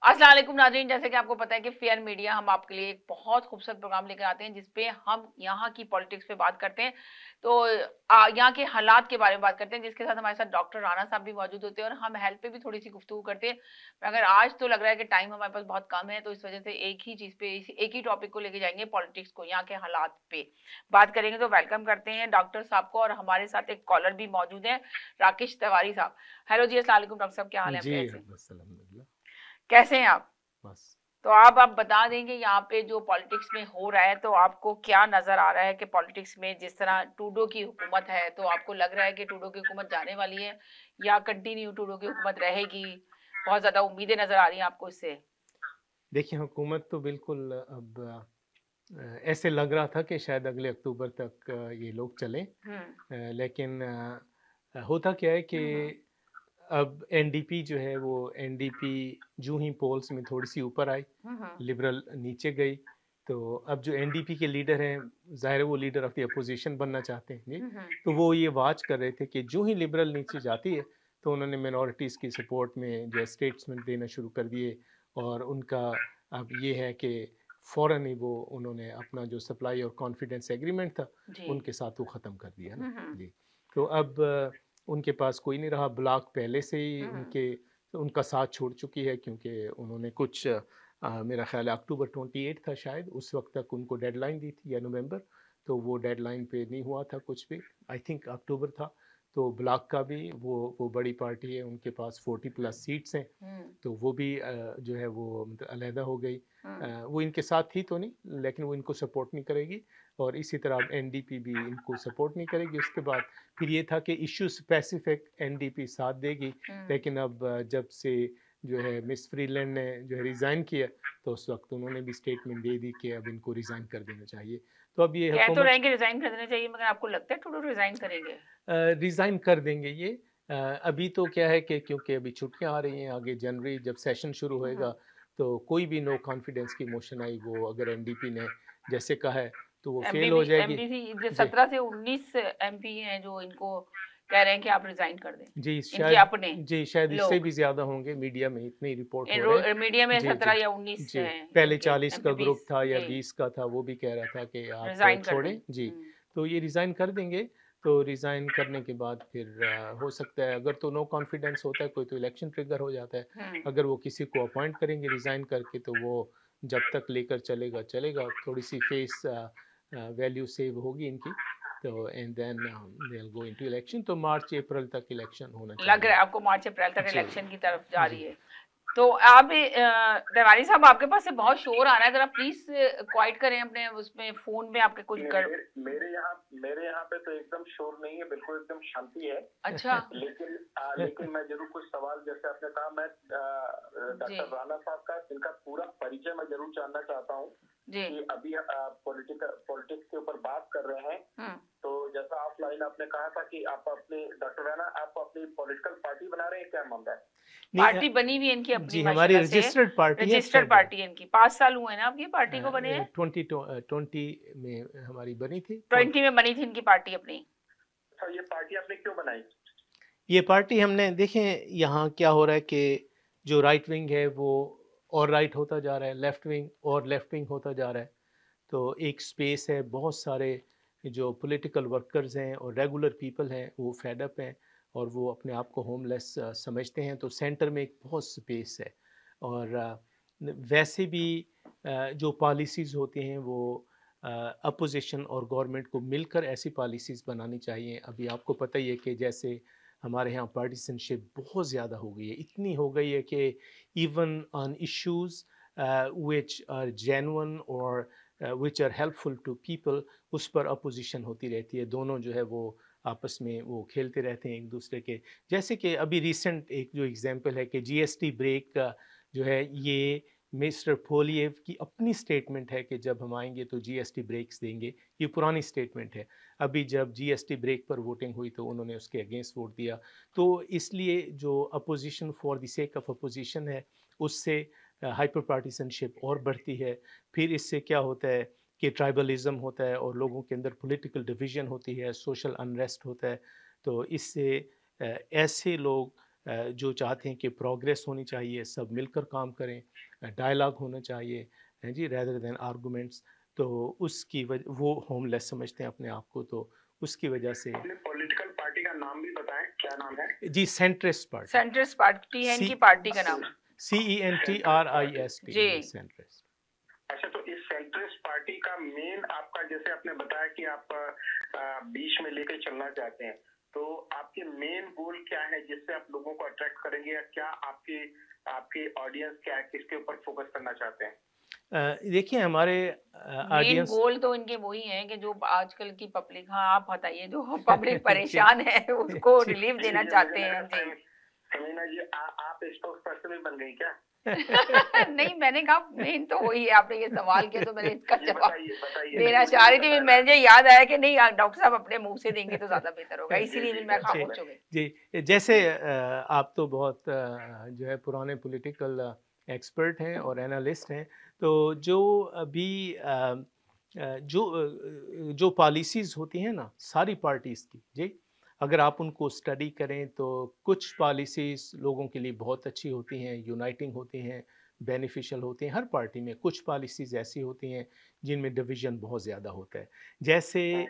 अस्सलाम वालेकुम नाज़रीन, जैसे कि आपको पता है कि फेयर मीडिया हम आपके लिए एक बहुत खूबसूरत प्रोग्राम लेकर आते हैं जिसपे हम यहाँ की पॉलिटिक्स पे बात करते हैं। तो यहाँ के हालात के बारे में बात करते हैं, जिसके साथ हमारे साथ डॉक्टर राना साहब भी मौजूद होते हैं और हम हेल्थ पे भी थोड़ी-सी गुफ्तगू करते हैं। मगर आज तो लग रहा है कि टाइम हमारे पास बहुत कम है, तो इस वजह से एक ही चीज़ पे एक ही टॉपिक को लेके जाएँगे, पॉलिटिक्स को, यहाँ के हालात पे बात करेंगे। तो वेलकम करते हैं डॉक्टर साहब को और हमारे साथ एक कॉलर भी मौजूद है, राकेश तिवारी साहब। हेलो जी, अस्सलाम वालेकुम डॉक्टर साहब, क्या हाल है जी, आपके? ऐसे बस अल्हम्दुलिल्लाह। कैसे हैं आप? बस तो आप बता देंगे यहाँ पे जो पॉलिटिक्स में हो रहा है, तो आपको क्या नजर आ रहा है कि पॉलिटिक्स में जिस तरह ट्रूडो की हुकूमत है, तो आपको लग रहा है कि ट्रूडो की हुकूमत जाने वाली है या कंटिन्यू ट्रूडो की हुकूमत रहेगी? बहुत ज्यादा उम्मीदें नजर आ रही हैं आपको इससे? देखिए, हुकूमत तो बिल्कुल अब ऐसे लग रहा था कि शायद अगले अक्टूबर तक ये लोग चलें। हम्म। लेकिन होता क्या है कि हम्म। अब एनडीपी जो है वो एनडीपी जूं ही पोल्स में थोड़ी सी ऊपर आई, हम्म। लिबरल नीचे गई। तो अब जो एनडीपी के लीडर हैं, ज़ाहिर है वो लीडर ऑफ द अपोजिशन बनना चाहते हैं जी। हम्म। तो वो ये वाच कर रहे थे कि जो ही लिबरल नीचे जाती है तो उन्होंने मिनॉरिटीज़ की सपोर्ट में जो स्टेट्समेंट देना शुरू कर दिए। और उनका अब ये है कि फ़ौरन ही वो उन्होंने अपना जो सप्लाई और कॉन्फिडेंस एग्रीमेंट था जी। उनके साथ वो ख़त्म कर दिया ना हम्म। जी। तो अब उनके पास कोई नहीं रहा। ब्लॉक पहले से ही हम्म। उनका साथ छोड़ चुकी है, क्योंकि उन्होंने कुछ मेरा ख़्याल है अक्टूबर 28 था शायद, उस वक्त तक उनको डेडलाइन दी थी, या नवंबर। तो वो डेडलाइन पे नहीं हुआ था कुछ भी। आई थिंक अक्टूबर था। तो ब्लॉक का भी वो बड़ी पार्टी है, उनके पास 40 प्लस सीट्स हैं। हम्म। तो वो भी जो है वो मतलब अलहदा हो गई। हम्म। वो इनके साथ थी तो नहीं, लेकिन वो इनको सपोर्ट नहीं करेगी। और इसी तरह अब एनडीपी भी इनको सपोर्ट नहीं करेगी। उसके बाद फिर ये था कि इशू स्पेसिफिक एनडीपी साथ देगी। हम्म। लेकिन अब जब से जो है मिस फ्रीलैंड ने जो है रिज़ाइन किया, तो उस वक्त उन्होंने भी स्टेटमेंट दे दी कि अब इनको रिज़ाइन कर देना चाहिए। तो अब ये कह तो रहे हुकूमत हैं कि रिजाइन कर देना चाहिए, मगर आपको लगता है ट्रूडो रिजाइन करेंगे? रिज़ाइन कर देंगे ये। अभी तो क्या है कि क्योंकि अभी छुट्टियां आ रही हैं, आगे जनवरी जब सेशन शुरू होएगा, हम्म। तो कोई भी नो कॉन्फिडेंस की मोशन आई, वो अगर एनडीपी ने जैसे कहा है तो वो फेल हो जाएगी। एमपी जो जी 17 से 19 एमपी हैं जो इनको कह रहे हैं कि आप रिजाइन कर दें, जी इनके शायद। अपने जी शायद इससे लोग। भी ज़्यादा होंगे, मीडिया में इतने ही रिपोर्ट हो रहे हैं। मीडिया में जी 17 जी या 19 जी। हैं पहले इनके 40 का ग्रुप एमपीपीस था या जी 20 का था, वो भी कह रहा था कि आप रिजाइन कर दें। छोड़ें जी। तो ये रिज़ाइन कर देंगे। तो रिज़ाइन करने के बाद फिर हो सकता है, अगर तो नो कॉन्फिडेंस होता है कोई, तो इलेक्शन ट्रिगर हो जाता है। हम्म। अगर वो किसी को अपॉइंट करेंगे रिज़ाइन करके, तो वो जब तक लेकर चलेगा चलेगा। थोड़ी सी फेस वैल्यू सेव होगी इनकी। तो and then they will go into election. तो मार्च अप्रैल तक इलेक्शन होना लग रहा चाहिए। है आपको मार्च अप्रैल तक जी इलेक्शन की तरफ जा जी। रही है? तो आप तिवारी साहब, आपके पास से बहुत शोर आ रहा है, जरा प्लीज क्वाइट करें अपने उसमें फोन में आपके कुछ नहीं, कर। मेरे यहाँ पे तो एकदम शोर नहीं है, बिल्कुल एकदम शांति है। अच्छा। लेकिन मैं जरूर कुछ सवाल, जैसे आपने कहा, मैं जी। डॉक्टर राणा साहब का, इनका पूरा परिचय मैं जरूर जानना चाहता हूँ जी। कि अभी पॉलिटिक्स के ऊपर बात कर रहे हैं। हम्म। तो जैसा ऑफलाइन आपने कहा था कि आप अपनी, डॉक्टर राणा, आप अपनी पॉलिटिकल पार्टी बना रहे हैं, क्या मामला है? नहीं पार्टी बनी हुई है इनकी अपनी जी, हमारी माशाल्लाह से। रजिस्टर्ड पार्टी है रजिस्टर्ड फेब। पार्टी है इनकी, 5 साल हुए ना अब ये पार्टी को बने हैं। 2020 में हमारी बनी थी 20 में बनी थी इनकी पार्टी अपनी। अच्छा, ये पार्टी आपने क्यों बनाई? ये पार्टी हमने देखें यहाँ क्या हो रहा है कि जो राइट विंग है वो और राइट होता जा रहा है, लेफ्ट विंग और लेफ्ट विंग होता जा रहा है। तो एक स्पेस है, बहुत सारे जो पॉलिटिकल वर्कर्स हैं और रेगुलर पीपल हैं वो फेड अप हैं, और वो अपने आप को होमलेस समझते हैं। तो सेंटर में एक बहुत स्पेस है। और वैसे भी जो पॉलिसीज़ होती हैं वो अपोजिशन और गवर्नमेंट को मिलकर ऐसी पॉलिसीज़ बनानी चाहिए। अभी आपको पता ही है कि जैसे हमारे यहाँ पार्टिसनशिप बहुत ज़्यादा हो गई है, इतनी हो गई है कि even on issues which are genuine और which are helpful to people, उस पर अपोजिशन होती रहती है। दोनों जो है वो आपस में वो खेलते रहते हैं एक दूसरे के। जैसे कि अभी रिसेंट एक जो एग्जांपल है कि जीएसटी ब्रेक का जो है, ये मिस्टर पोलिएव की अपनी स्टेटमेंट है कि जब हम आएंगे तो जीएसटी ब्रेक्स देंगे। ये पुरानी स्टेटमेंट है। अभी जब जीएसटी ब्रेक पर वोटिंग हुई तो उन्होंने उसके अगेंस्ट वोट दिया। तो इसलिए जो opposition for the sake of opposition है, उससे हाइपर पार्टिसनशिप और बढ़ती है। फिर इससे क्या होता है कि ट्राइबलिज्म होता है और लोगों के अंदर पॉलिटिकल डिवीजन होती है, सोशल अनरेस्ट होता है। तो इससे ऐसे लोग जो चाहते हैं कि प्रोग्रेस होनी चाहिए, सब मिलकर काम करें, डायलॉग होना चाहिए, हैं जी, रेदर देन आर्गुमेंट्स। तो उसकी वजह वो होमलेस समझते हैं अपने आप को, तो उसकी वजह से। अपने पॉलिटिकल पार्टी का नाम भी बताएं, क्या नाम है? जी, सेंट्रिस्ट पार्टी। सेंट्रिस्ट पार्टी है इनकी सी पार्टी का नाम। CENTRIST, जी सेंट्रिस्ट। अच्छा, तो इस सेंट्रिस्ट पार्टी का मेन आपका, जैसे आपने बताया कि आप बीच में लेके चलना चाहते हैं, तो आपके मेन गोल क्या है जिससे आप लोगों को अट्रैक्ट करेंगे, या क्या आपकी आपकी ऑडियंस क्या है, किसके ऊपर फोकस करना चाहते हैं? देखिए हमारे मेन ऑडियंस गोल तो इनके वही है कि जो आजकल की पब्लिक, हाँ आप बताइए, जो पब्लिक परेशान है उसको जी रिलीफ देना मुझे चाहते लगा हैं जी। समीना जी, आप स्पोक्स पर्सन भी बन गई क्या? नहीं, मैंने कहा मेन तो वही है, आपने ये सवाल किया तो मैंने इसका जी जवाब बताइए बताइए, देना मुझे चाह रही पता थी। है ना। मुझे याद आया कि नहीं डॉक्टर साहब अपने मुंह से देंगे तो ज्यादा बेहतर होगा, जी इसीलिए जी, फिर मैं जी खामोश हो गई। जी, जैसे आप तो बहुत जो है पुराने पॉलिटिकल एक्सपर्ट हैं और एनालिस्ट हैं, तो जो अभी जो पॉलिसीज़ होती हैं ना सारी पार्टीज़ की, जी, अगर आप उनको स्टडी करें तो कुछ पॉलिसीज़ लोगों के लिए बहुत अच्छी होती हैं, यूनाइटिंग होती हैं, बेनिफिशियल होती हैं हर पार्टी में। कुछ पॉलिसीज़ ऐसी होती हैं जिनमें डिवीज़न बहुत ज़्यादा होता है, जैसे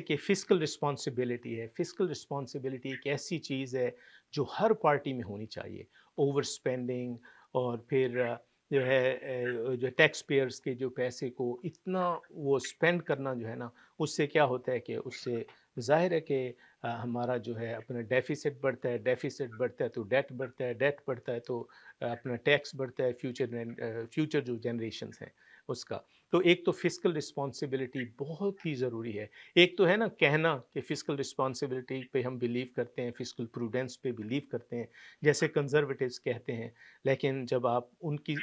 कि फिस्कल रिस्पॉन्सिबिलिटी है। फिस्कल रिस्पॉन्सिबिलिटी एक ऐसी चीज़ है जो हर पार्टी में होनी चाहिए। ओवर स्पेंडिंग, और फिर जो है जो टैक्स पेयर्स के जो पैसे को इतना वो स्पेंड करना जो है ना, उससे क्या होता है कि उससे ज़ाहिर है कि हमारा जो है अपना डेफिसिट बढ़ता है, डेफिसिट बढ़ता है तो डेट बढ़ता है, डेट बढ़ता है तो अपना टैक्स बढ़ता है, फ्यूचर जो जनरेशन्स हैं उसका। तो एक तो फिस्कल रिस्पॉन्सिबिलिटी बहुत ही ज़रूरी है। एक तो है ना कहना कि फिस्कल रिस्पॉन्सिबिलिटी पे हम बिलीव करते हैं, फिस्कल प्रूडेंस पे बिलीव करते हैं, जैसे कंजर्वेटिव्स कहते हैं, लेकिन जब आप उनकी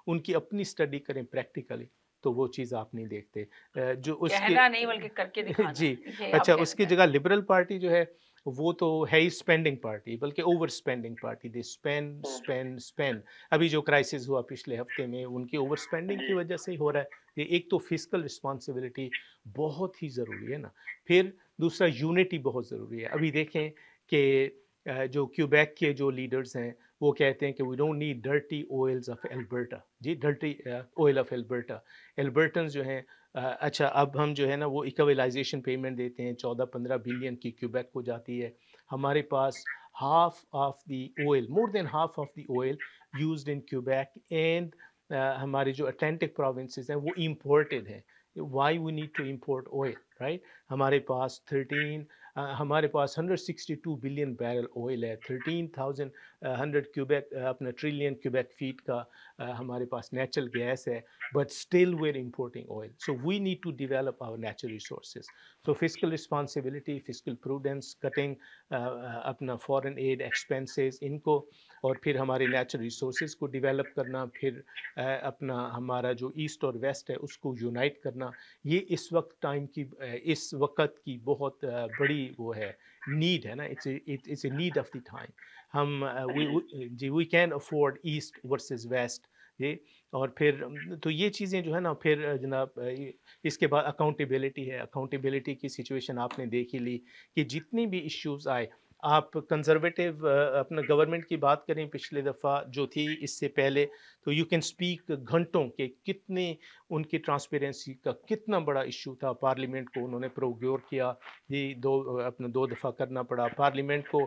उनकी अपनी स्टडी करें प्रैक्टिकली तो वो चीज़ आप नहीं देखते। जो उसके कहना नहीं बल्कि करके दिखाना, जी, ये आप अच्छा, कह उसकी सकते हैं। जगह लिबरल पार्टी जो है वो तो है ही स्पेंडिंग पार्टी, बल्कि over spending party. They spend spend spend. अभी जो क्राइसिस हुआ पिछले हफ्ते में उनकी ओवर स्पेंडिंग की जी वजह से ही हो रहा है। ये एक तो फिस्कल रिस्पॉन्सिबिलिटी बहुत ही ज़रूरी है ना, फिर दूसरा यूनिटी बहुत ज़रूरी है। अभी देखें कि जो क्यूबेक के जो लीडर्स हैं वो कहते हैं कि we don't need dirty oils of Alberta. जी, dirty oil of Alberta. Albertans जो हैं अच्छा, अब हम जो है ना वो इक्वलाइजेशन पेमेंट देते हैं, 14-15 बिलियन की क्यूबेक को जाती है। हमारे पास half of the oil, more than half of the oil used in Quebec and हमारे जो अटलांटिक प्रोविंसेस हैं वो इंपोर्टेड हैं। Why we need to import oil, right? हमारे पास 162 बिलियन बैरल ऑयल है, 13,100 क्यूबेक अपना ट्रिलियन क्यूबेक फीट का हमारे पास नेचुरल गैस है, but still we're importing oil. So we need to develop our natural resources. So fiscal responsibility, fiscal prudence, cutting अपना foreign aid expenses इनको, और फिर हमारे natural resources को develop करना, फिर अपना हमारा जो ईस्ट और वेस्ट है उसको यूनाइट करना, ये इस वक्त की बहुत बड़ी वो है, नीड है ना। It's a need of the time. We can afford east versus west, ये। और फिर तो ये चीज़ें जो है ना, फिर जनाब इसके बाद अकाउंटेबिलिटी है। अकाउंटेबिलिटी की सिचुएशन आपने देख ही ली कि जितनी भी इश्यूज आए, आप कंजर्वेटिव अपना गवर्नमेंट की बात करें पिछले दफ़ा जो थी, इससे पहले, तो यू कैन स्पीक घंटों के कितने उनकी ट्रांसपेरेंसी का कितना बड़ा इशू था। पार्लियामेंट को उन्होंने प्रोग्योर किया, ये अपना 2 दफ़ा करना पड़ा पार्लियामेंट को।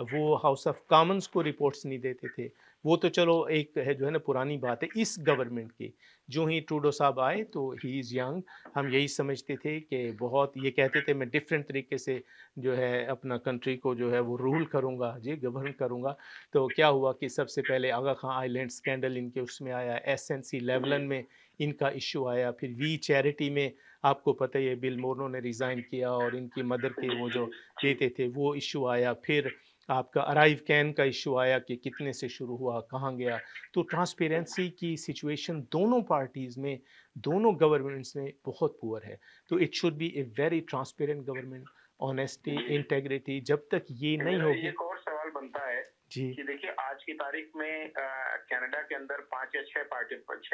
वो हाउस ऑफ कॉमन्स को रिपोर्ट्स नहीं देते थे। वो तो चलो एक है जो है ना पुरानी बात है। इस गवर्नमेंट की जो ही ट्रूडो साहब आए तो ही इज़ यंग, हम यही समझते थे कि बहुत, ये कहते थे मैं डिफरेंट तरीके से जो है अपना कंट्री को जो है वो रूल करूँगा, जी, गवर्न करूँगा। तो क्या हुआ कि सबसे पहले आगा खां आइलैंड स्कैंडल इनके उसमें आया, SNC लेवलन में इनका इशू आया, फिर वी चैरिटी में आपको पता ही है बिल मोर्नो ने रिज़ाइन किया और इनकी मदर के वो जो देते थे वो इशू आया। फिर आपका अराइव कैन का इशू आया कि कितने से शुरू हुआ, कहाँ गया। तो ट्रांसपेरेंसी की सिचुएशन दोनों पार्टीज़ में, दोनों गवर्नमेंट्स में बहुत पुअर है। तो it should be a very transparent government, honesty, integrity. जब तक ये नहीं होगी। एक और सवाल बनता है जी कि देखिए आज की तारीख में कनाडा के अंदर 5 या 6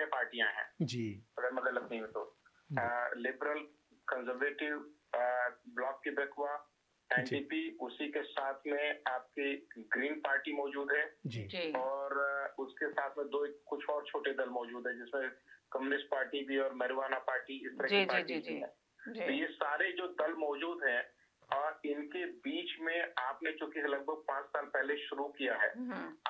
पार्टियां हैं, जी अगर मैं गलत नहीं हूं तो। लिबरल, कंजर्वेटिव, ब्लॉक क्यूबेक हुआ, एनडीपी, उसी के साथ में आपकी ग्रीन पार्टी मौजूद है जी और उसके साथ में दो कुछ और छोटे दल मौजूद है जिसमें कम्युनिस्ट पार्टी भी और marijuana पार्टी, इस तरह की पार्टी भी है। तो ये सारे जो दल मौजूद हैं और इनके बीच में आपने चूंकि लगभग 5 साल पहले शुरू किया है,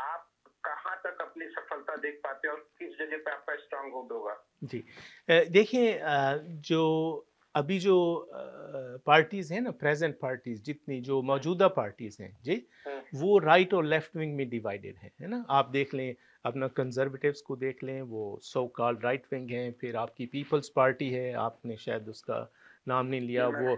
आप कहाँ तक अपनी सफलता देख पाते हैं और किस जगह पे आपका स्ट्रांग होल्ड होगा? जी देखिए, जो अभी जो पार्टीज हैं ना, प्रेजेंट पार्टीज जितनी जो मौजूदा पार्टीज हैं जी, वो राइट और लेफ्ट विंग में डिवाइडेड है ना। आप देख लें अपना कंजर्वेटिव्स को देख लें, वो सो कॉल्ड राइट विंग हैं। फिर आपकी पीपल्स पार्टी है, आपने शायद उसका नाम नहीं लिया, वो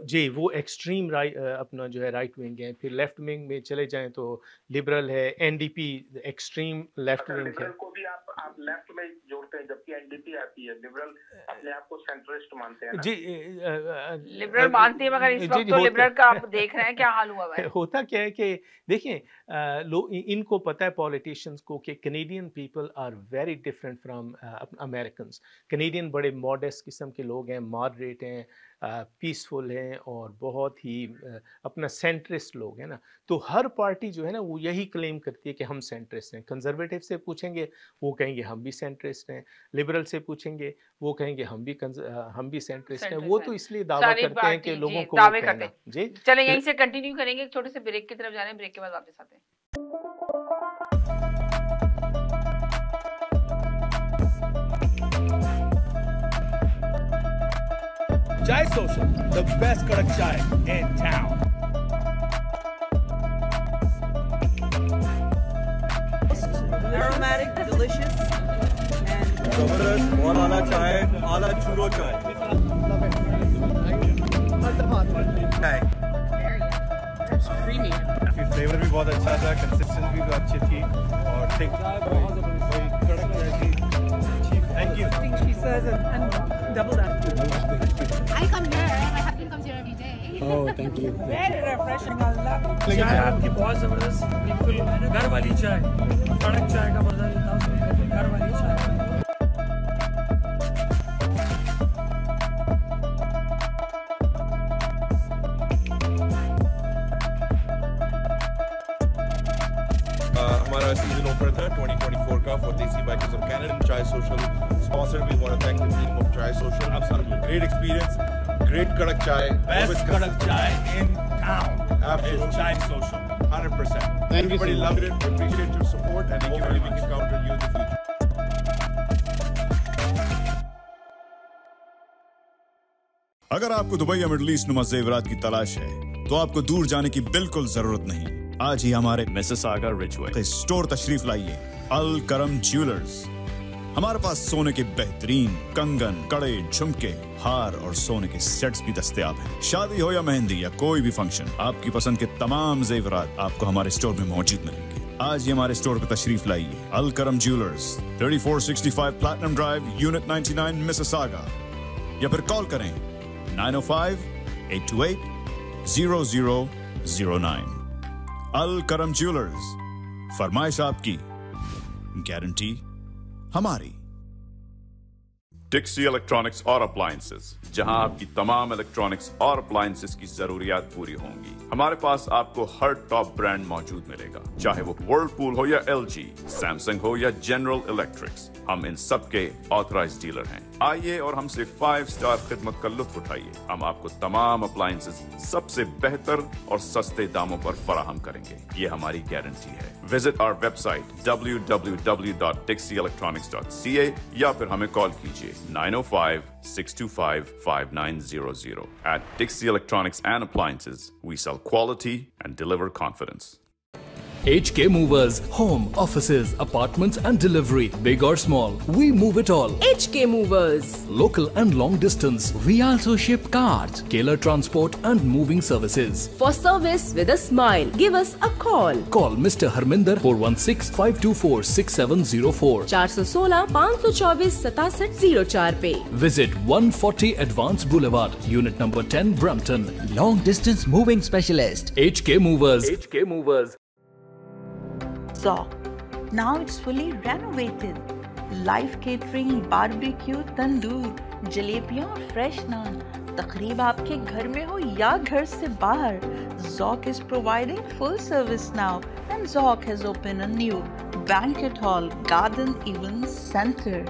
जी वो एक्सट्रीम राइट अपना जो है राइट विंग है। फिर लेफ्ट विंग में चले जाएं तो लिबरल है, एनडीपी एक्सट्रीम लेफ्ट विंग है। को भी आप लेफ्ट में जोड़ते हैं, जबकि एनडीपी आती है। लिबरल अपने आप को सेंट्रिस्ट मानते हैं ना? जी लिबरल मानते हैं, मगर इस वक्त तो लिबरल का आप देख रहे हैं क्या हाल हुआ है। होता क्या है कि देखिए, इनको पता है पॉलिटिशियंस को कि Canadian people are very different from Americans. Canadian बड़े मॉडेस्ट किस्म के लोग हैं, मॉडरेट हैं, पीसफुल हैं और बहुत ही अपना सेंट्रिस्ट लोग हैं ना। तो हर पार्टी जो है ना वो यही क्लेम करती है कि हम सेंट्रिस्ट हैं। कंजर्वेटिव से पूछेंगे वो कहेंगे हम भी सेंट्रिस्ट हैं, लिबरल से पूछेंगे वो कहेंगे हम भी सेंट्रिस्ट हैं। वो तो इसलिए दावा करते हैं कि लोगों को दावे करते हैं। जी चलें यहीं से कंटिन्यू करेंगे, एक छोटे से ब्रेक की तरफ जा रहे हैं, ब्रेक के बाद वापस आते हैं। Chai Social, the best kadak chai in town. Aromatic, delicious, and Zabardast, बहुत आला चाय, आला churro chai. Chai. it's creamy. Flavour भी बहुत अच्छा था, कंसिस्टेंसी भी अच्छी थी और थिक कोई कड़क चाय थी। Thank you. I think she says and double that. I come here. My husband comes here every day. Oh, thank you. Very refreshing. I love it. चाय आपकी बहुत जबरदस्त, बिल्कुल घर वाली चाय, कड़क चाय का मजा लेता हूँ, घर वाली चाय। हमारा सीजन ओपनर था 2024 का for desi bikers of Canada. Chai social sponsor, we want to thank the team of Chai social. Absolutely great experience, great kadak chai, Best kadak chai in town. Absolutely. Is Chai Social. 100%. Thank you Everybody so loved it. We appreciate your support and hopefully we can count on you in the future. अगर आपको Dubai या middle east नुमा ज़ेवरात की तलाश है तो आपको दूर जाने की बिल्कुल जरूरत नहीं। आज ही हमारे मिसिसागा रिजवे के स्टोर तशरीफ लाइए, अल करम ज्वेलर्स। हमारे पास सोने के बेहतरीन कंगन, कड़े, झुमके, हार और सोने के सेट्स भी दस्तयाब हैं। शादी हो या मेहंदी या कोई भी फंक्शन, आपकी पसंद के तमाम ज़ेवरात आपको हमारे स्टोर में मौजूद मिलेंगे। आज ही हमारे स्टोर पर तशरीफ लाइए, अल करम jewellers, 3465 platinum drive, unit 99, Mississauga. या फिर कॉल करें 905-828-0009। अल करम ज्वेलर्स, फरमाइश आपकी, गारंटी हमारी। डिक्सी इलेक्ट्रॉनिक्स और अप्लायंसेस, जहां आपकी तमाम इलेक्ट्रॉनिक्स और अप्लायंसेस की जरूरियात पूरी होंगी। हमारे पास आपको हर टॉप ब्रांड मौजूद मिलेगा, चाहे वो वर्लपूल हो या एलजी, सैमसंग हो या जनरल इलेक्ट्रिक्स। हम इन सब के ऑथराइज्ड डीलर हैं। आइए और हमसे 5 स्टार खिदमत का लुत्फ उठाइए। हम आपको तमाम अप्लायंसेस सबसे बेहतर और सस्ते दामों पर फराहम करेंगे, ये हमारी गारंटी है। विजिट आवर वेबसाइट www.dixieelectronics.ca या फिर हमें कॉल कीजिए 905-625-5900. At Dixie Electronics and Appliances, we sell quality and deliver confidence. HK Movers, home, offices, apartments and delivery, big or small, we move it all. HK Movers. Local and long distance. We also ship cars, Caler transport and moving services. For service with a smile, give us a call. Call Mr. Harminder 416-524-6704. 416-524-6704 पे. Visit 140 Advance Boulevard, Unit number 10, Brampton. Long distance moving specialist. HK Movers. HK Movers. Now it's fully renovated. Live catering, barbecue, tandoor, जलेबियाँ और fresh नान। तकरीब आपके घर में हो या घर से बाहर, Zoc is providing full service now and Zoc has opened a new banquet hall, garden event center.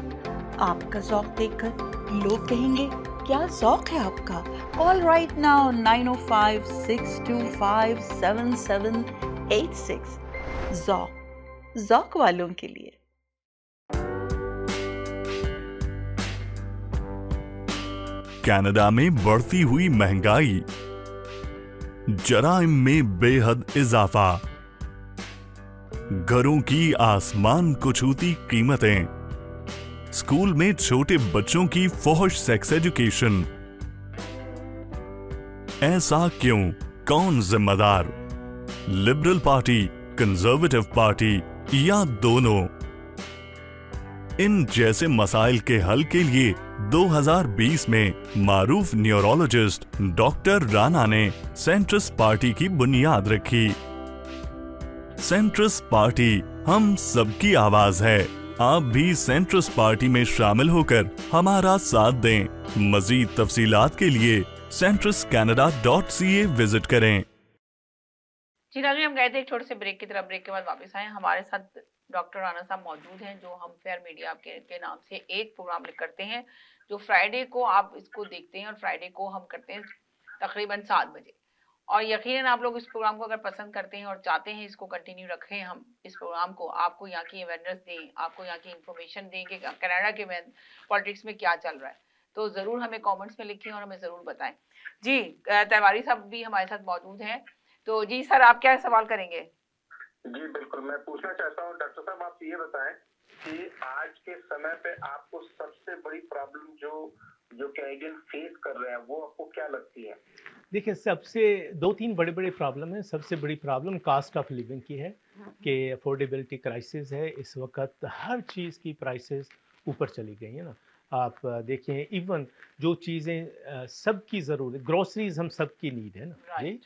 आपका Zoc देखकर लोग कहेंगे क्या Zoc है आपका? Call right now 905-625-7786. Zoc वालों के लिए। कनाडा में बढ़ती हुई महंगाई, जराइम में बेहद इजाफा, घरों की आसमान को छूती कीमतें, स्कूल में छोटे बच्चों की फौहश सेक्स एजुकेशन। ऐसा क्यों? कौन जिम्मेदार? लिबरल पार्टी, कंजर्वेटिव पार्टी या दोनों? इन जैसे मसाइल के हल के लिए 2020 में मारूफ न्यूरोलॉजिस्ट डॉक्टर राणा ने सेंट्रिस्ट पार्टी की बुनियाद रखी। सेंट्रिस्ट पार्टी हम सबकी आवाज है। आप भी सेंट्रिस्ट पार्टी में शामिल होकर हमारा साथ दें। मजीद तफसीलात के लिए centristcanada.ca विजिट करें। जी नाज़रीन, हम गए थे एक छोटे से ब्रेक की तरफ। ब्रेक के बाद वापस आए। हमारे साथ डॉक्टर राणा साहब मौजूद हैं, जो हम फेयर मीडिया के नाम से एक प्रोग्राम करते हैं, जो फ्राइडे को आप इसको देखते हैं और फ्राइडे को हम करते हैं तकरीबन 7 बजे। और यकीनन आप लोग इस प्रोग्राम को अगर पसंद करते हैं और चाहते हैं इसको कंटिन्यू रखें, हम इस प्रोग्राम को आपको यहाँ की अवेयरनेस दें, आपको यहाँ की इन्फॉर्मेशन दें कि कनाडा के पॉलिटिक्स में क्या चल रहा है, तो ज़रूर हमें कमेंट्स में लिखें और हमें ज़रूर बताएं। जी तिवारी साहब भी हमारे साथ मौजूद हैं। तो जी सर, आप क्या सवाल करेंगे? जी बिल्कुल, मैं पूछना चाहता हूँ डॉक्टर साहब, आप ये बताएं कि आज के समय पे आपको सबसे बड़ी प्रॉब्लम जो कैनेडियन फेस कर रहे हैं वो आपको क्या लगती है? देखिए, सबसे 2-3 बड़े प्रॉब्लम है। सबसे बड़ी प्रॉब्लम कास्ट ऑफ लिविंग की है कि अफोर्डेबिलिटी क्राइसिस है। इस वक्त हर चीज़ की प्राइसेस ऊपर चली गई है ना। आप देखें, इवन जो चीज़ें सबकी ज़रूरत, ग्रोसरीज हम सबकी नीड है ना जी,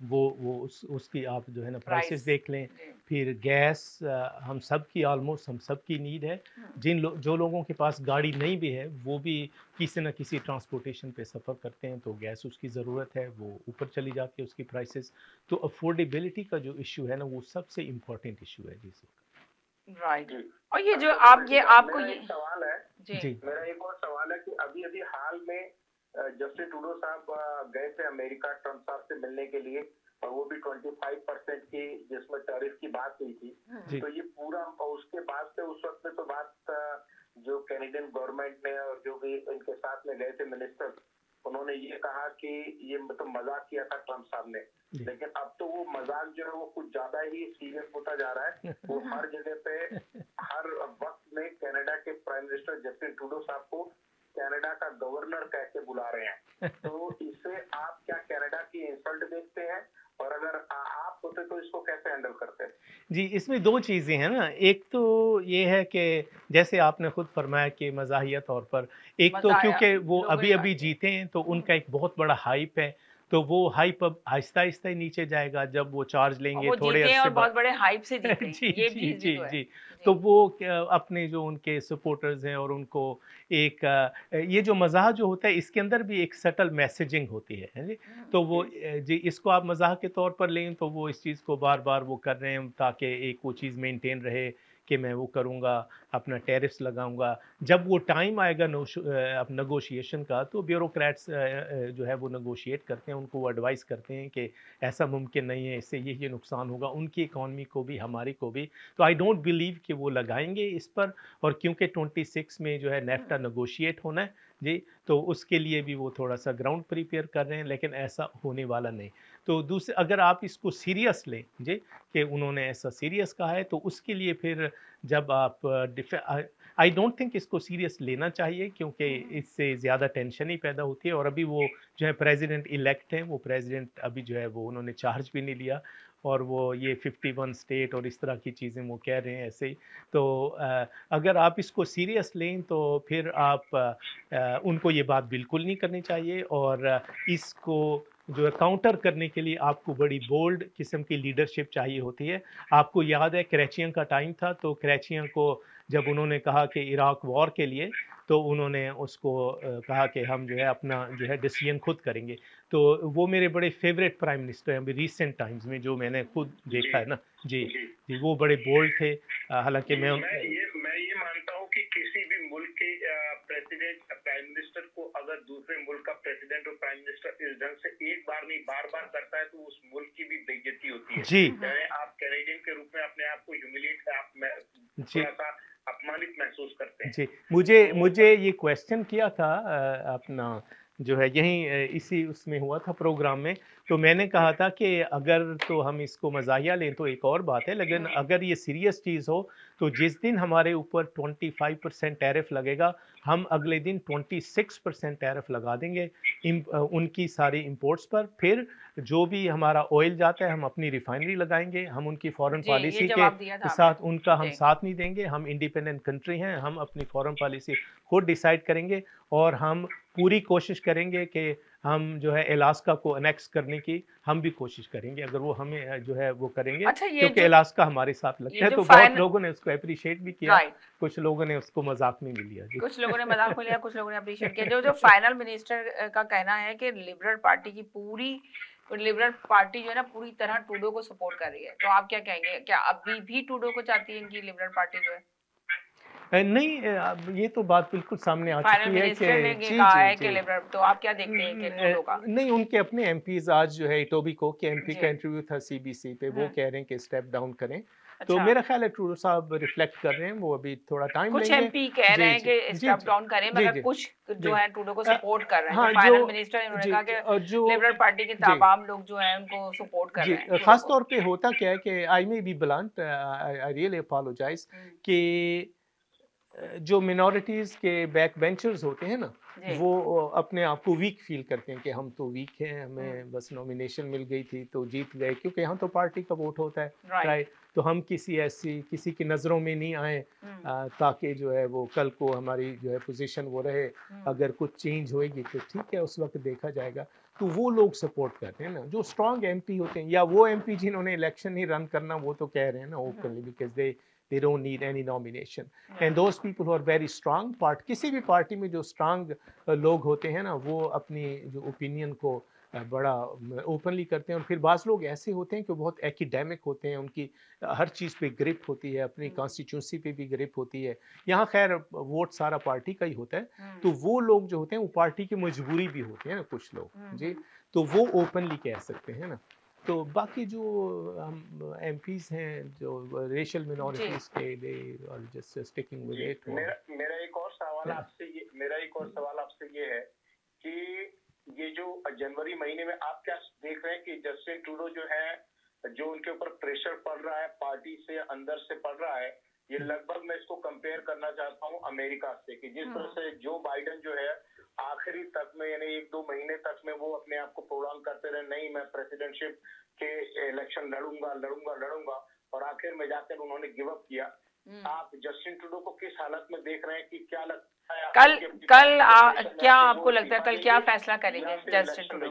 वो उसकी आप जो है ना प्राइसेस देख लें। फिर गैस हम सब की ऑलमोस्ट हम सब की नीड है। जो लोगों के पास गाड़ी नहीं भी है वो भी किसी न किसी ट्रांसपोर्टेशन पे सफ़र करते हैं, तो गैस उसकी ज़रूरत है, वो ऊपर चली जाती है उसकी प्राइसेस। तो अफोर्डेबिलिटी का जो इशू है ना, वो सबसे इम्पोर्टेंट इशू है जी। राइट। और ये जो आप ये आपको ये सवाल है जी, मेरा एक और सवाल है कि अभी हाल में जस्टिन ट्रूडो साहब गए थे अमेरिका ट्रंप साहब से मिलने के लिए, और वो भी 25% की जिसमें टैरिफ की बात हुई थी। तो ये पूरा उसके बाद से उस वक्त में तो बात जो कैनेडियन गवर्नमेंट ने और जो भी इनके साथ में गए थे मिनिस्टर, उन्होंने ये कहा कि ये तो मजाक किया था ट्रंप साहब ने, लेकिन अब तो वो मजाक जो है वो कुछ ज्यादा ही सीरियस होता जा रहा है। वो हर जगह पे हर वक्त में कनाडा के प्राइम मिनिस्टर जस्टिन ट्रूडो साहब को कनाडा का गवर्नर कह के बुला रहे हैं। तो इससे आप क्या कनाडा की इंसल्ट देखते हैं, और अगर आप होते तो इसको कैसे हैंडल करते हैं? जी, इसमें 2 चीज़ें हैं ना। एक तो ये है कि जैसे आपने खुद फरमाया कि मज़ाहिया तौर पर, एक तो क्योंकि वो अभी जीते हैं तो उनका एक बहुत बड़ा हाइप है, तो वो हाइप अब आहिस्ता ही नीचे जाएगा जब वो चार्ज लेंगे थोड़े अरसे बाद। बहुत बड़े हाइप से जीते हैं। जी। तो वो अपने जो उनके सपोर्टर्स हैं और उनको एक ये जो मज़ाह जो होता है, इसके अंदर भी एक सटल मैसेजिंग होती है जी। तो वो जी, इसको आप मज़ाह के तौर पर लें तो वो इस चीज़ को बार वो कर रहे हैं ताकि एक वो चीज़ मेंटेन रहे कि मैं वो करूँगा, अपना टैरिफ्स लगाऊंगा। जब वो टाइम आएगा नेगोशिएशन का, तो ब्यूरोक्रेट्स जो है वो नेगोशिएट करते हैं, उनको वो एडवाइस करते हैं कि ऐसा मुमकिन नहीं है, इससे ये नुकसान होगा उनकी इकॉनमी को भी, हमारी को भी। तो आई डोंट बिलीव कि वो लगाएंगे इस पर। और क्योंकि 26 में जो है नेफ्टा नेगोशिएट होना है जी, तो उसके लिए भी वो थोड़ा सा ग्राउंड प्रिपेयर कर रहे हैं, लेकिन ऐसा होने वाला नहीं। तो दूसरे, अगर आप इसको सीरियस लें जी कि उन्होंने ऐसा सीरियस कहा है, तो उसके लिए फिर जब आप आई डोंट थिंक इसको सीरियस लेना चाहिए, क्योंकि इससे ज़्यादा टेंशन ही पैदा होती है। और अभी वो जो है प्रेसिडेंट इलेक्ट हैं, वो प्रेसिडेंट अभी जो है वो उन्होंने चार्ज भी नहीं लिया, और वो ये 51 स्टेट और इस तरह की चीज़ें वो कह रहे हैं ऐसे ही। तो अगर आप इसको सीरियस लें तो फिर आप उनको ये बात बिल्कुल नहीं करनी चाहिए, और इसको जो है काउंटर करने के लिए आपको बड़ी बोल्ड किस्म की लीडरशिप चाहिए होती है। आपको याद है करैचियन का टाइम था, तो करैचियन को जब उन्होंने कहा कि इराक वॉर के लिए, तो उन्होंने उसको कहा कि हम जो है अपना जो है डिसीजन खुद करेंगे। तो वो मेरे बड़े फेवरेट प्राइम मिनिस्टर हैं अभी रिसेंट टाइम्स में, जो मैंने खुद देखा है ना। जी जी, वो बड़े बोल्ड थे। हालांकि मैं ये मानता हूँ कि किसी भी मुल्क के प्रेसिडेंट प्राइम मिनिस्टर को अगर दूसरे मुल्क का प्रेसिडेंट और प्राइम मिनिस्टर इस ढंग से एक बार नहीं बार बार करता है तो उस मुल्क की भी बेइज्जती होती है। जी, आप कैनेडियन के रूप में अपने आप को ह्यूमिलेट थोड़ा सा अपमानित महसूस करते हैं। जी, मुझे ये क्वेश्चन किया था अपना जो है यहीं इसी उसमें हुआ था प्रोग्राम में, तो मैंने कहा था कि अगर तो हम इसको मज़ाहिया लें तो एक और बात है, लेकिन अगर ये सीरियस चीज़ हो तो जिस दिन हमारे ऊपर 25% टैरिफ लगेगा, हम अगले दिन 26% टैरिफ लगा देंगे उनकी सारी इंपोर्ट्स पर। फिर जो भी हमारा ऑयल जाता है हम अपनी रिफाइनरी लगाएंगे, हम उनकी फॉरेन पॉलिसी के साथ उनका हम साथ नहीं देंगे। हम इंडिपेंडेंट कंट्री हैं, हम अपनी फॉरेन पॉलिसी खुद डिसाइड करेंगे और हम पूरी कोशिश करेंगे कि हम जो है अलास्का को अनेक्स करने की हम भी कोशिश करेंगे, अगर वो हमें जो है वो करेंगे। अच्छा, क्योंकि अलास्का हमारे साथ लगता है, तो बहुत लोगों ने उसको अप्रिशिएट भी किया, कुछ लोगों ने उसको मजाक में भी लिया। कुछ लोगों ने मजाक में लिया, कुछ लोगों ने अप्रिशिएट किया। जो फाइनल मिनिस्टर का कहना है कि लिबरल पार्टी की लिबरल पार्टी जो है ना पूरी तरह ट्रूडो को सपोर्ट कर रही है, तो आप क्या कहेंगे? क्या अभी भी ट्रूडो को चाहती है इनकी लिबरल पार्टी जो है? नहीं, ये तो बात बिल्कुल सामने आ चुकी है कि लिबरल, तो आप क्या देखते हैं कि ट्रूडो का? नहीं, उनके अपने एमपीज आज जो है इटोबिको के एमपी का इंटरव्यू था सीबीसी पे, वो कह रहे हैं कि स्टेप डाउन करें। तो मेरा ख्याल है ट्रूडो साहब रिफ्लेक्ट कर रहे हैं, वो अभी थोड़ा टाइम लेंगे। कुछ एमपी कह रहे हैं कि स्टेप डाउन करें, मगर कुछ जो है ट्रूडो को सपोर्ट कर रहे हैं। फाइनल मिनिस्टर इन्होंने कहा कि लिबरल पार्टी के तमाम लोग जो हैं उनको सपोर्ट कर रहे हैं। खास तौर पे होता क्या है कि I may be blunt, I really apologize, कि जो मिनॉरिटीज़ के बैक बेंचर्स होते हैं ना, वो अपने आप को वीक फील करते हैं कि हम तो वीक हैं, हमें बस नॉमिनेशन मिल गई थी तो जीत गए, क्योंकि यहाँ तो पार्टी का वोट होता है, राइट। तो हम किसी की नज़रों में नहीं आए, ताकि जो है वो कल को हमारी जो है पोजीशन वो रहे। अगर कुछ चेंज होएगी तो ठीक है, उस वक्त देखा जाएगा। तो वो लोग सपोर्ट करते हैं ना, जो स्ट्रॉन्ग एमपी होते हैं, या वो एमपी जिन्होंने इलेक्शन नहीं रन करना, वो तो कह रहे हैं ना openly, because they don't need any nomination, and those people who are very strong किसी भी पार्टी में जो स्ट्रांग लोग होते हैं ना, वो अपनी जो ओपिनियन को बड़ा ओपनली करते हैं। और फिर बाज़ लोग ऐसे होते हैं कि बहुत एकेडमिक होते हैं, उनकी हर चीज़ पे ग्रिप होती है, अपनी कॉन्स्टिट्यूंसी पे भी ग्रिप होती है। यहाँ खैर वोट सारा पार्टी का ही होता है, तो वो लोग जो होते हैं वो पार्टी की मजबूरी भी होते हैं ना कुछ लोग, जी, तो वो ओपनली कह सकते हैं ना। तो बाकी जो हम एमपीज हैं जो रेशियल मिनॉरिटीज के, they are just sticking with it. मेरा एक और सवाल आपसे ये है कि ये जो जनवरी महीने में आप क्या देख रहे हैं कि जस्टिन ट्रूडो जो है, जो उनके ऊपर प्रेशर पड़ रहा है पार्टी से अंदर से पड़ रहा है, ये लगभग मैं इसको कंपेयर करना चाहता हूँ अमेरिका से, कि जिस तरह से जो बाइडेन जो है आखिरी तक में, यानी 1-2 महीने तक में वो अपने आप को प्रोग्राम करते रहे, नहीं मैं प्रेसिडेंटशिप के इलेक्शन लड़ूंगा, और आखिर में जाकर उन्होंने गिव अप किया। आप जस्टिन ट्रूडो को किस हालत में देख रहे हैं, कि क्या लगता है क्या आपको लगता है कल क्या फैसला करेंगे जस्टिन ट्रूडो?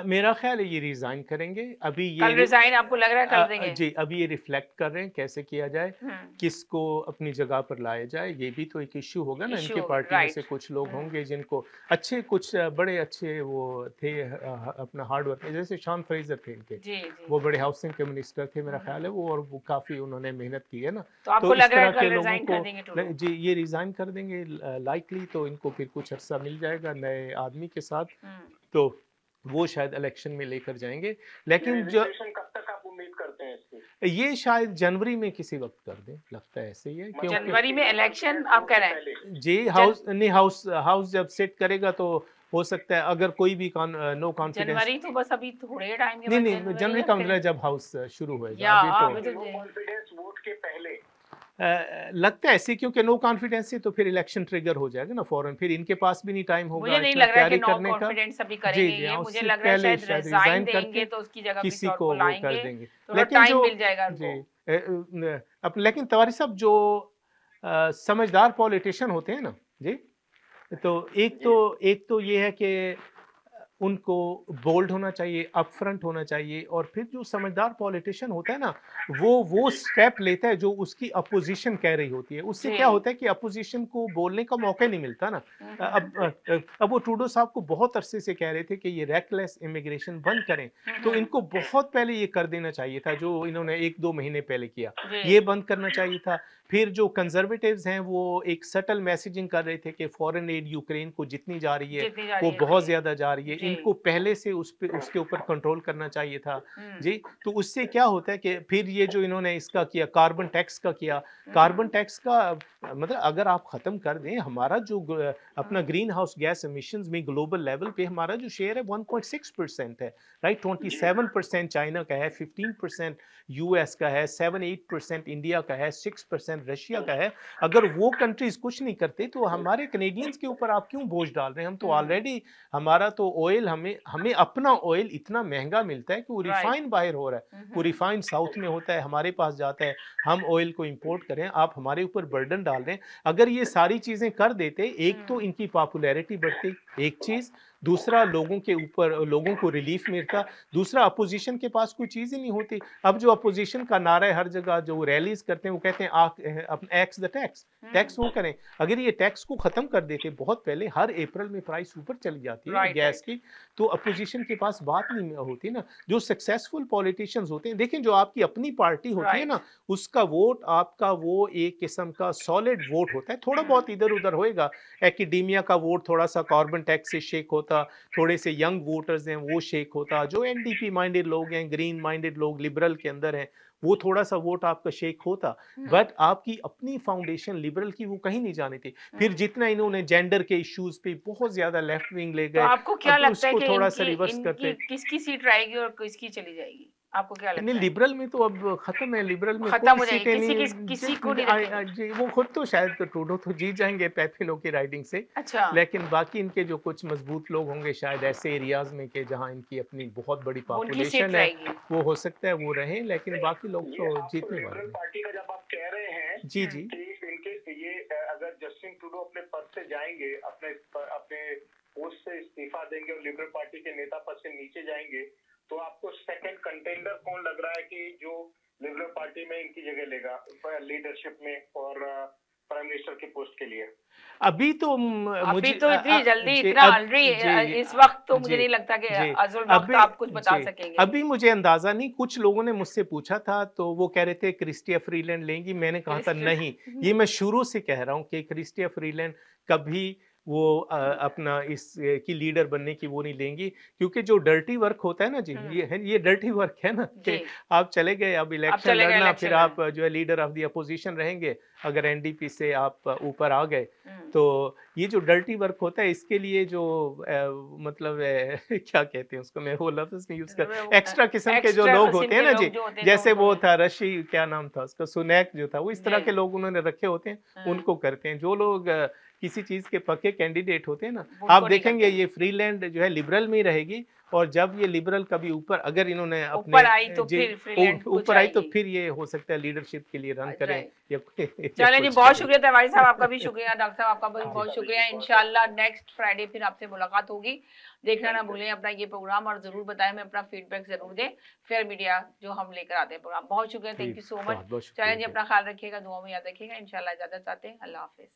मेरा ख्याल है ये रिजाइन करेंगे। अभी ये कल रिजाइन आपको लग रहा है कर देंगे? जी, अभी ये रिफ्लेक्ट कर रहे हैं कैसे किया जाए, किसको अपनी जगह पर लाया जाए। ये भी तो एक इश्यू होगा ना, इनके पार्टी में से कुछ लोग होंगे जिनको कुछ बड़े अच्छे वो थे, अपना हार्ड वर्क, जैसे शॉन फ्रेजर थे इनके, वो बड़े हाउसिंग के मिनिस्टर थे मेरा ख्याल है वो, और वो काफी उन्होंने मेहनत की है ना। तो इस तरह के लोगों को जी ये रिजाइन कर देंगे लाइकली, तो इनको फिर कुछ अर्सा मिल जाएगा नए आदमी के साथ, तो वो शायद इलेक्शन में लेकर जाएंगे। लेकिन जो कब तक आप उम्मीद करते हैं इसकी? ये शायद जनवरी में किसी वक्त कर दें, लगता है ऐसे ही है। जनवरी में इलेक्शन आप कह रहे हैं? जी, हाउस जब सेट करेगा तो हो सकता है, अगर कोई भी नो कॉन्फिडेंस, जनवरी तो बस अभी थोड़े टाइम के, नहीं जनवरी का मतलब जब हाउस शुरू होएगा, अभी तो कॉन्फिडेंस वोट के पहले लगता है ऐसे, क्योंकि नो कॉन्फिडेंस से तो फिर इलेक्शन ट्रिगर हो जाएगा ना फौरन, फिर इनके पास भी नहीं टाइम होगा। मुझे नहीं लग रहा है कि नो कॉन्फिडेंस अभी करेंगे ये, मुझे लग रहा है शायद रिजाइन देंगे तो उसकी जगह किसी को वो कर देंगे, लेकिन टाइम मिल जाएगा जी। लेकिन तवारी साहब जो समझदार पॉलिटिशियन होते हैं ना जी, तो एक तो ये है कि उनको बोल्ड होना चाहिए, अपफ्रंट होना चाहिए, और फिर जो समझदार पॉलिटिशियन होता है ना वो स्टेप लेता है जो उसकी अपोजिशन कह रही होती है। उससे क्या होता है कि अपोजिशन को बोलने का मौका नहीं मिलता ना। अब वो ट्रूडो साहब को बहुत अरसे से कह रहे थे कि ये रेकलेस इमिग्रेशन बंद करें, तो इनको बहुत पहले ये कर देना चाहिए था, जो इन्होंने 1-2 महीने पहले किया, ये बंद करना चाहिए था। फिर जो कंजर्वेटिव्स हैं वो एक सटल मैसेजिंग कर रहे थे कि फॉरेन एड यूक्रेन को जितनी जा रही है वो बहुत ज्यादा जा रही है, इनको पहले से उसके ऊपर कंट्रोल करना चाहिए था जी। तो उससे क्या होता है कि फिर ये जो इन्होंने इसका किया, कार्बन टैक्स का किया, कार्बन टैक्स का मतलब अगर आप खत्म कर दें, हमारा जो अपना ग्रीन हाउस गैस एमिशंस में ग्लोबल लेवल पे हमारा जो शेयर है 1.6% है, राइट। 27% चाइना का है, 15% यूएस का है, 7-8% इंडिया का है, 6% रशिया का है। अगर वो कंट्रीज कुछ नहीं करते तो हमारे कनेडियंस के ऊपर आप क्यों बोझ डाल रहे हैं? हम तो ऑलरेडी, हमारा तो ऑयल, हमें अपना ऑयल इतना महंगा मिलता है कि वो रिफाइन बाहर हो रहा है, वो रिफाइन साउथ में होता है, हमारे पास जाता है, हम ऑयल को इंपोर्ट करें, आप हमारे ऊपर बर्डन डाल रहे हैं। अगर ये सारी चीजें कर देते, एक तो इनकी पॉपुलैरिटी बढ़ती, एक चीज, दूसरा लोगों को रिलीफ मिलता, दूसरा अपोजिशन के पास कोई चीज ही नहीं होती। अब जो अपोजिशन का नारा है हर जगह, जो रैलीज करते हैं, वो कहते हैं एक्स द टैक्स वो करें। अगर ये टैक्स को खत्म कर देते बहुत पहले, हर अप्रैल में प्राइस ऊपर चली जाती है गैस की, तो अपोजिशन के पास बात नहीं होती ना। जो सक्सेसफुल पॉलिटिशियंस होते हैं, देखें जो आपकी अपनी पार्टी होती है ना, उसका वोट आपका वो एक किस्म का सॉलिड वोट होता है, थोड़ा बहुत इधर उधर होएगा, एकेडेमिया का वोट थोड़ा सा कार्बन टैक्स से शेक होता, थोड़े से यंग वोटर्स हैं वो शेक होता, जो एनडीपी माइंडेड लोग हैं, ग्रीन माइंडेड लोग, लिबरल के अंदर हैं, वो थोड़ा सा वोट आपका शेक होता, बट आपकी अपनी फाउंडेशन लिबरल की वो कहीं नहीं जानी थी। फिर जितना इन्होंने जेंडर के इश्यूज पे बहुत ज्यादा लेफ्ट विंग ले गए, तो आपको क्या लगता है कि थोड़ा सा रिवर्स करते, किसकी सीट रहेगी और किसकी चली जाएगी? आपको क्या लगता है? लिबरल में तो अब खत्म है, लिबरल में खत्म हो जाएगी, किसी को नहीं जी, वो खुद तो शायद ट्रूडो तो जीत जाएंगे पैपिनो की राइडिंग से। अच्छा। लेकिन बाकी इनके जो कुछ मजबूत लोग होंगे शायद ऐसे एरियाज में के जहां इनकी अपनी बहुत बड़ी पॉपुलेशन है, वो हो सकता है वो रहे, लेकिन बाकी लोग तो जीतने वाले हैं। पार्टी का जब आप कह रहे हैं जी जी इनके ये अगर जस्टिन ट्रूडो अपने पद से जाएंगे, अपने पोस्ट से इस्तीफा देंगे और लिबरल पार्टी के नेता पद से नीचे जाएंगे, तो आपको सेकंड कंटेंडर कौन लग रहा है कि जो लिबरल पार्टी में इनकी जगह लेगा लीडरशिप में और प्राइम मिनिस्टर की पोस्ट के लिए? अभी तो मुझे इतनी जल्दी इतना ऑलरेडी इस वक्त तो मुझे नहीं लगता कि अज़ुल वक्त आप कुछ बता सकेंगे। अभी मुझे अंदाजा नहीं, कुछ लोगों ने मुझसे पूछा था तो वो कह रहे थे क्रिस्टिया फ्रीलैंड लेंगी, मैंने कहा था नहीं, ये मैं शुरू से कह रहा हूँ कि क्रिस्टिया फ्रीलैंड कभी वो अपना की लीडर बनने की वो नहीं लेंगी, क्योंकि जो डर्टी वर्क होता है ना जी, ये डर्टी वर्क है ना कि आप चले गए, अब इलेक्शन लड़ना, फिर आप जो है लीडर ऑफ द अपोजिशन रहेंगे, अगर एनडीपी से आप ऊपर आ गए, तो ये जो डर्टी वर्क होता है इसके लिए जो मतलब क्या कहते हैं उसको, मैं वो लफ्ज नहीं यूज कर, एक्स्ट्रा किस्म के जो लोग होते हैं ना जी, जैसे वो था रशी, क्या नाम था उसका, सुनैक जो था, वो इस तरह के लोग उन्होंने रखे होते हैं, उनको करते हैं। जो लोग किसी चीज के पक्के कैंडिडेट होते हैं ना, आप देखेंगे ये फ्रीलैंड जो है लिबरल में रहेगी, और जब ये लिबरल कभी ऊपर, अगर इन्होंने अपने ऊपर आई तो फिर ये हो सकता है लीडरशिप के लिए रन करें। चलिए जी, बहुत शुक्रिया तिवारी साहब, आपका भी शुक्रिया, डॉक्टर साहब आपका भी बहुत शुक्रिया। इंशाल्लाह नेक्स्ट फ्राइडे फिर आपसे मुलाकात होगी। देखना ना भूलें अपना ये प्रोग्राम, और जरूर बताएं, हमें अपना फीडबैक जरूर दें, फेयर मीडिया जो हम लेकर आते हैं प्रोग्राम। बहुत शुक्रिया, थैंक यू सो मच। चलिए जी, अपना ख्याल रखिएगा, दुआ में याद रखिएगा। इंशाल्लाह इजाजत चाहते हैं, अल्लाह हाफिज।